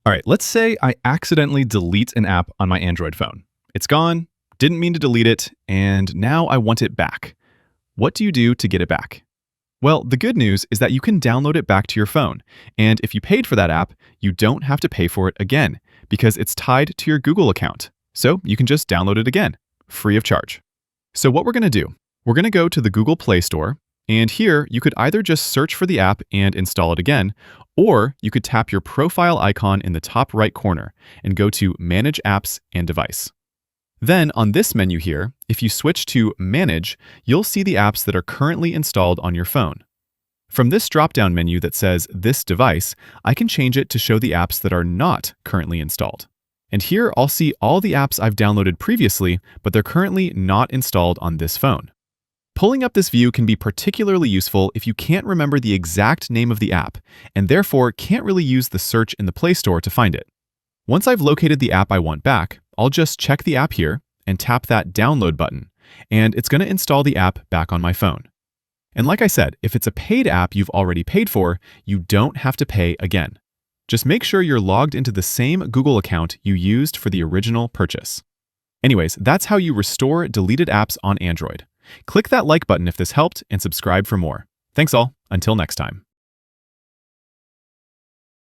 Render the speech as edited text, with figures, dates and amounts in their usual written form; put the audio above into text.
All right, let's say I accidentally delete an app on my Android phone. It's gone, didn't mean to delete it, and now I want it back. What do you do to get it back? Well, the good news is that you can download it back to your phone. And if you paid for that app, you don't have to pay for it again because it's tied to your Google account. So you can just download it again, free of charge. So what we're going to do, we're going to go to the Google Play Store. And here you could either just search for the app and install it again, or you could tap your profile icon in the top right corner and go to Manage Apps and Device. Then on this menu here, if you switch to Manage, you'll see the apps that are currently installed on your phone. From this drop-down menu that says This Device, I can change it to show the apps that are not currently installed. And here I'll see all the apps I've downloaded previously, but they're currently not installed on this phone. Pulling up this view can be particularly useful if you can't remember the exact name of the app, and therefore can't really use the search in the Play Store to find it. Once I've located the app I want back, I'll just check the app here and tap that Download button, and it's going to install the app back on my phone. And like I said, if it's a paid app you've already paid for, you don't have to pay again. Just make sure you're logged into the same Google account you used for the original purchase. Anyways, that's how you restore deleted apps on Android. Click that like button if this helped and subscribe for more. Thanks all. Until next time.